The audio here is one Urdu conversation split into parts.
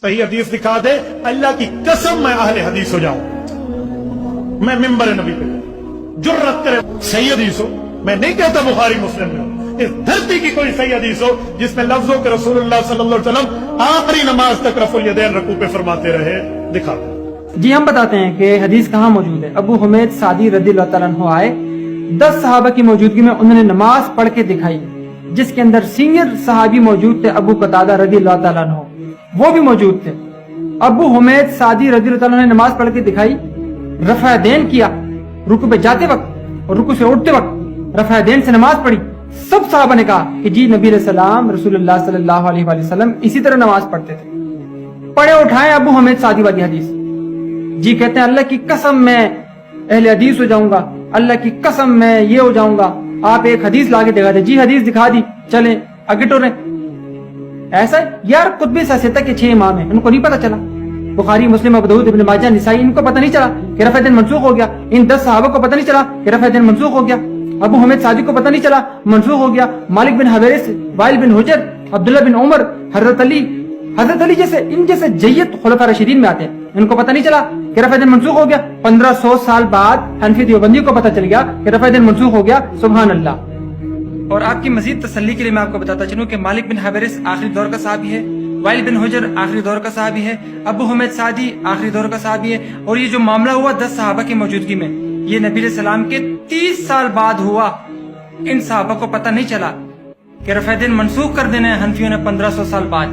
صحیح حدیث دکھا دے، اللہ کی قسم میں اہل حدیث ہو جاؤں، میں ممبر نبی پہ جرت کرے صحیح حدیث ہو، میں نہیں کہتا بخاری مسلم میں، اس دھرتی کی کوئی صحیح حدیث ہو جس میں لفظوں کے رسول اللہ صلی اللہ علیہ وسلم آخری نماز تک رفع الیدین رکوع پہ فرماتے رہے، دکھا دے۔ جی ہم بتاتے ہیں کہ حدیث کہاں موجود ہے۔ ابو حمید سعدی رضی اللہ تعالیٰ عنہ آئے، 10 صحابہ کی موجودگی میں انہوں نے نماز پڑھ کے دکھائی، جس کے اندر سینئر صحابی موجود تھے ابو قتادہ رضی اللہ تعالیٰ عنہ، وہ بھی موجود تھے۔ ابو حمید سعدی رضی اللہ تعالیٰ عنہ نے نماز پڑھ کے دکھائی، رفع دین کیا، رکوع پہ جاتے وقت اور رکوع سے اٹھتے وقت رفع دین سے نماز پڑھی۔ سب صحابہ نے کہا کہ جی نبی علیہ السلام رسول اللہ صلی اللہ علیہ وآلہ وسلم اسی طرح نماز پڑھتے تھے۔ پڑھے اٹھائیں ابو حمید سعدی والی حدیث، جی کہتے ہیں اللہ کی قسم میں اہل حدیث ہو جاؤں گا، اللہ کی قسم میں یہ ہو جاؤں گا۔ آپ ایک حدیث لا کے دکھا دیں، جی حدیث دکھا دی، چلیں آگے ٹوریں۔ ایسا یار قطب سیاست کے 6 امام ہیں، ان کو نہیں پتا چلا؟ بخاری مسلم ابو داؤد ابن ماجہ نسائی، ان کو پتہ نہیں چلا کہ رفع دین منسوخ ہو گیا؟ ان 10 صحابہ کو پتہ نہیں چلا کہ رفع دین منسوخ ہو گیا؟ ابو حمید سعدی کو پتہ نہیں چلا منسوخ ہو گیا؟ مالک بن حویرث، وائل بن حجر، عبداللہ بن عمر، حضرت علی جیسے ان جیسے جید خلفاء راشدین میں آتے ہیں، ان کو پتہ نہیں چلا کہ رفع دین منسوخ ہو گیا؟ 1500 سال بعد حنفی دیوبندی کو پتہ چل گیا کہ رفع دین منسوخ ہو گیا، سبحان اللہ۔ اور آپ کی مزید تسلی کے لیے میں آپ کو بتاتا چلوں کہ مالک بن حویرث آخری دور کا صحابی ہے، وائل بن حجر آخری دور کا صحابی ہے، ابو حمید سعدی آخری دور کا صحابی ہے، اور یہ جو معاملہ ہوا 10 صحابہ کی موجودگی میں، یہ نبی علیہ السلام کے 30 سال بعد ہوا۔ ان صحابہ کو پتہ نہیں چلا کہ رفع دین منسوخ کر دینا ہے حنفیوں نے 1500 سال بعد،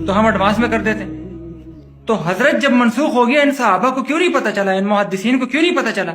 تو ہم ایڈوانس میں کر دیتے۔ تو حضرت جب منسوخ ہو گیا، ان صحابہ کو کیوں نہیں پتہ چلا؟ ان محدثین کو کیوں نہیں پتہ چلا؟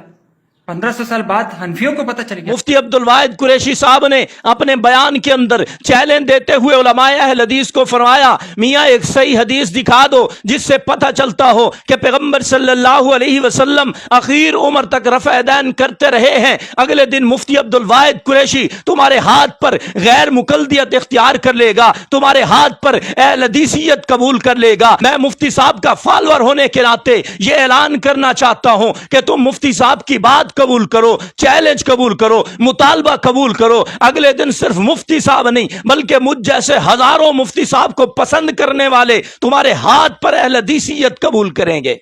1500 سال بعد حنفیوں کو پتہ چل گیا۔ مفتی عبدالواحد قریشی صاحب نے اپنے بیان کے اندر چیلنج دیتے ہوئے علماء اہل حدیث کو فرمایا، میاں ایک صحیح حدیث دکھا دو جس سے پتہ چلتا ہو کہ پیغمبر صلی اللہ علیہ وسلم اخیر عمر تک رفع دین کرتے رہے ہیں۔ اگلے دن مفتی عبدالواحد قریشی تمہارے ہاتھ پر غیر مقلدیت اختیار کر لے گا، تمہارے ہاتھ پر اہل حدیثیت قبول کر لے گا۔ میں مفتی صاحب کا فالوور ہونے کے ناطے یہ اعلان کرنا چاہتا ہوں کہ تم مفتی صاحب کی بات قبول کرو، چیلنج قبول کرو، مطالبہ قبول کرو۔ اگلے دن صرف مفتی صاحب نہیں بلکہ مجھ جیسے ہزاروں مفتی صاحب کو پسند کرنے والے تمہارے ہاتھ پر اہل حدیثیت قبول کریں گے۔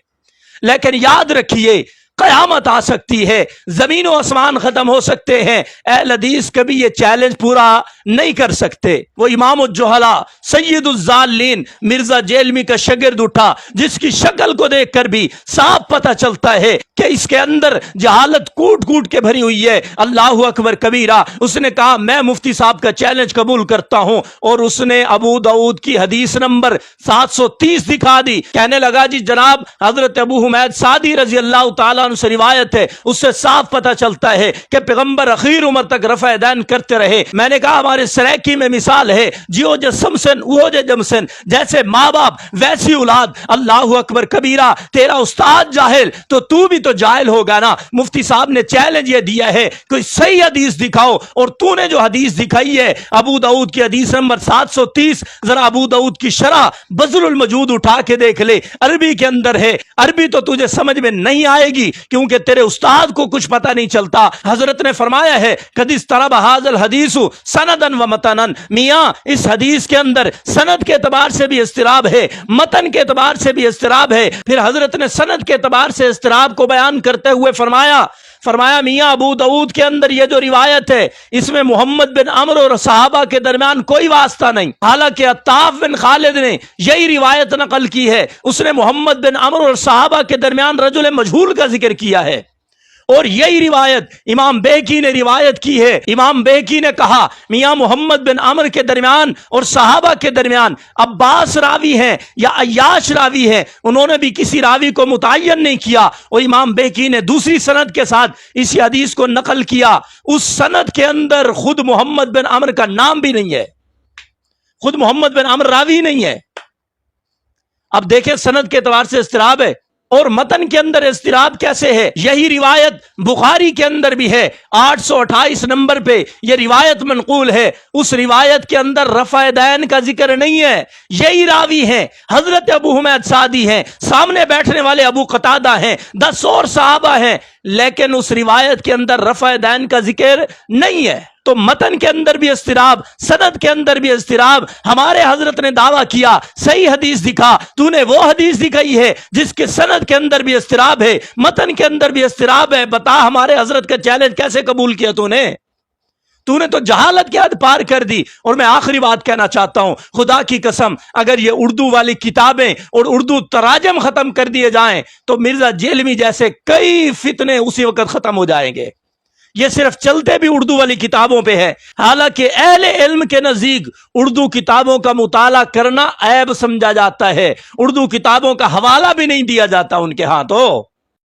لیکن یاد رکھیے قیامت آ سکتی ہے، زمین و آسمان ختم ہو سکتے ہیں، اہل حدیث کبھی یہ چیلنج پورا نہیں کر سکتے۔ وہ امام الجہلاء سید الضالین مرزا جیلمی کا شاگرد اٹھا، جس کی شکل کو دیکھ کر بھی صاف پتہ چلتا ہے کہ اس کے اندر جہالت کوٹ کوٹ کے بھری ہوئی ہے۔ اللہ اکبر کبیرہ، اس نے کہا میں مفتی صاحب کا چیلنج قبول کرتا ہوں، اور اس نے ابو داؤد کی حدیث نمبر 730 دکھا دی۔ کہنے لگا جی جناب حضرت ابو حمید سعدی رضی اللہ تعالیٰ عنہ سے روایت ہے، اس سے صاف پتہ چلتا ہے کہ پیغمبر اخیر عمر تک رفع دین کرتے رہے۔ میں نے کہا ہمارے سریکی میں مثال ہے، جیو جسمسن وہ جمسن، جیسے ماں باپ ویسی اولاد۔ اللہ اکبر کبیرہ، تیرا استاد جاہل تو بھی تو جاہل ہوگا نا۔ مفتی صاحب نے چیلنج یہ دیا ہے کوئی صحیح حدیث دکھاؤ، اور تو نے جو حدیث دکھائی ہے ابو داؤد کی حدیث نمبر 730، ذرا ابو داؤد کی شرح بذل المجود اٹھا کے دیکھ لے، عربی کے اندر ہے۔ عربی تو تجھے سمجھ میں نہیں آئے گی کیونکہ تیرے استاد کو کچھ پتہ نہیں چلتا۔ حضرت نے فرمایا ہے قد اضطرب ھذا الحدیث سندا و متنا، میاں اس حدیث کے اندر سند کے اعتبار سے بھی اضطراب ہے، متن کے اعتبار سے بھی اضطراب ہے۔ پھر حضرت نے سند کے اعتبار سے اضطراب کو بیان کرتے ہوئے فرمایا میاں ابو داؤد کے اندر یہ جو روایت ہے اس میں محمد بن عمرو اور صحابہ کے درمیان کوئی واسطہ نہیں، حالانکہ عطاف بن خالد نے یہی روایت نقل کی ہے، اس نے محمد بن عمرو اور صحابہ کے درمیان رجل مجہول کا ذکر کیا ہے، اور یہی روایت امام بیہقی نے روایت کی ہے۔ امام بیہقی نے کہا میاں محمد بن عمرو کے درمیان اور صحابہ کے درمیان عباس راوی ہیں یا عیاش راوی ہیں، انہوں نے بھی کسی راوی کو متعین نہیں کیا، اور امام بیہقی نے دوسری سند کے ساتھ اسی حدیث کو نقل کیا۔ اس سند کے اندر خود محمد بن عمرو کا نام بھی نہیں ہے، خود محمد بن عمرو راوی نہیں ہے۔ اب دیکھیں سند کے اعتبار سے اضطراب ہے، اور متن کے اندر اضطراب کیسے ہے؟ یہی روایت بخاری کے اندر بھی ہے، 828 نمبر پہ یہ روایت منقول ہے، اس روایت کے اندر رفع دین کا ذکر نہیں ہے۔ یہی راوی ہیں، حضرت ابو حمید سعدی ہیں، سامنے بیٹھنے والے ابو قتادہ ہیں، 10 اور صحابہ ہیں، لیکن اس روایت کے اندر رفع دین کا ذکر نہیں ہے۔ تو متن کے اندر بھی اضطراب، سند کے اندر بھی اضطراب. ہمارے حضرت نے دعویٰ کیا صحیح حدیث دکھا، تو نے وہ حدیث دکھائی ہے جس کے سند کے اندر بھی اضطراب ہے، متن کے اندر بھی اضطراب ہے. بتا ہمارے حضرت کا چیلنج کیسے قبول کیا تو نے تو جہالت کی حد پار کر دی. اور میں آخری بات کہنا چاہتا ہوں، خدا کی قسم اگر یہ اردو والی کتابیں اور اردو تراجم ختم کر دیے جائیں تو مرزا جیلمی جیسے کئی فتنے اسی وقت ختم ہو جائیں گے. یہ صرف چلتے بھی اردو والی کتابوں پہ ہے، حالانکہ اہل علم کے نزدیک اردو کتابوں کا مطالعہ کرنا عیب سمجھا جاتا ہے، اردو کتابوں کا حوالہ بھی نہیں دیا جاتا ان کے ہاتھوں.